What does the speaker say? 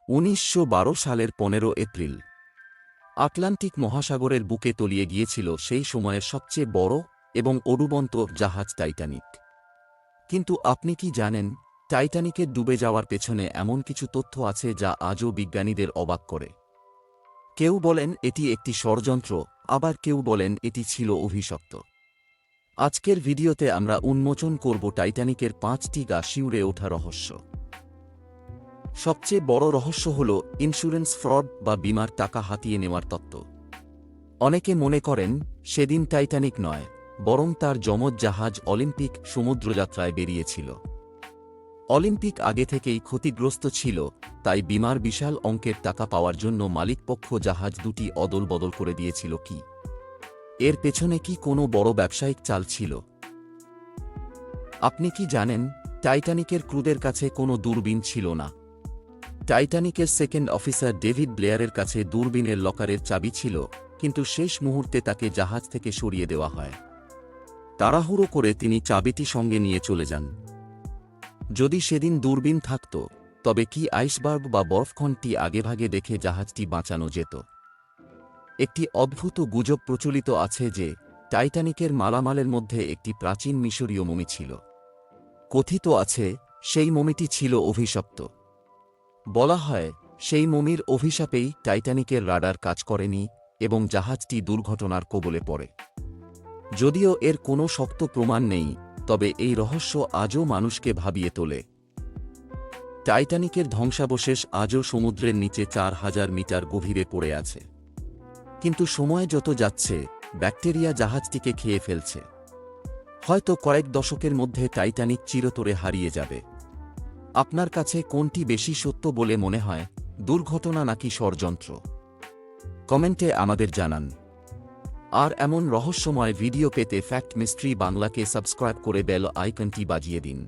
1912 সালের 15 April Atlantic মহাসাগরের বুকে তলিয়ে গিয়েছিল সেই সময়ের সবচেয়ে বড় এবং অডুবন্ত জাহাজ টাইটানিক। কিন্তু আপনি কি জানেন, টাইটানিকের ডুবে যাওয়ার পেছনে এমন কিছু তথ্য আছে যা আজও বিজ্ঞানীদের অবাক করে। কেউ বলেন এটি একটি ষড়যন্ত্র, আবার কেউ বলেন এটি ছিল অভিশপ্ত। আজকের ভিডিওতে আমরা উন্মোচন করব টাইটানিকের 5টি গা শিউরে ওঠা রহস্য। সবচেয়ে বড় রহস্য হল ইন্স্যুরেন্স ফ্রড বা বীমার টাকা হাতিয়ে নেওয়ার তত্ত্ব। অনেকে মনে করেন সেদিন টাইটানিক নয়, বরং তার যমজ জাহাজ অলিম্পিক সমুদ্রযাত্রায় বেরিয়েছিল। অলিম্পিক আগে থেকেই ক্ষতিগ্রস্ত ছিল, তাই বীমার বিশাল অঙ্কের টাকা পাওয়ার জন্য মালিকপক্ষ জাহাজ দুটি অদল বদল করে দিয়েছিল। কি এর পেছনে কি কোনো বড় ব্যবসায়িক চাল ছিল? আপনি কি জানেন, টাইটানিকের ক্রুদের কাছে কোনো দূরবীন ছিল না। টাইটানিকের সেকেন্ড অফিসার ডেভিড ব্লেয়ারের কাছে দূরবীনের লকারের চাবি ছিল, কিন্তু শেষ মুহূর্তে তাকে জাহাজ থেকে সরিয়ে দেওয়া হয়। তাড়াহুড়ো করে তিনি চাবিটি সঙ্গে নিয়ে চলে যান। যদি সেদিন দূরবীন থাকত, তবে কি আইসবার্গ বা বরফখণ্ডটি আগেভাগে দেখে জাহাজটি বাঁচানো যেত? একটি অদ্ভুত গুজব প্রচলিত আছে যে টাইটানিকের মালামালের মধ্যে একটি প্রাচীন মিশরীয় মমি ছিল। কথিত আছে সেই মমিটি ছিল অভিশপ্ত। বলা হয় সেই মমির অভিশাপেই টাইটানিকের রাডার কাজ করেনি এবং জাহাজটি দুর্ঘটনার কবলে পড়ে। যদিও এর কোনো শক্ত প্রমাণ নেই, তবে এই রহস্য আজও মানুষকে ভাবিয়ে তোলে। টাইটানিকের ধ্বংসাবশেষ আজও সমুদ্রের নিচে 4000 মিটার গভীরে পড়ে আছে। কিন্তু সময় যত যাচ্ছে, ব্যাকটেরিয়া জাহাজটিকে খেয়ে ফেলছে। হয়তো কয়েক দশকের মধ্যে টাইটানিক চিরতরে হারিয়ে যাবে। আপনার কাছে কোনটি বেশি সত্য বলে মনে হয়, দুর্ঘটনা নাকি ষড়যন্ত্র? কমেন্টে আমাদের জানান। আর এমন রহস্যময় ভিডিও পেতে ফ্যাক্ট মিস্ট্রি বাংলাকে সাবস্ক্রাইব করে বেল আইকনটি বাজিয়ে দিন।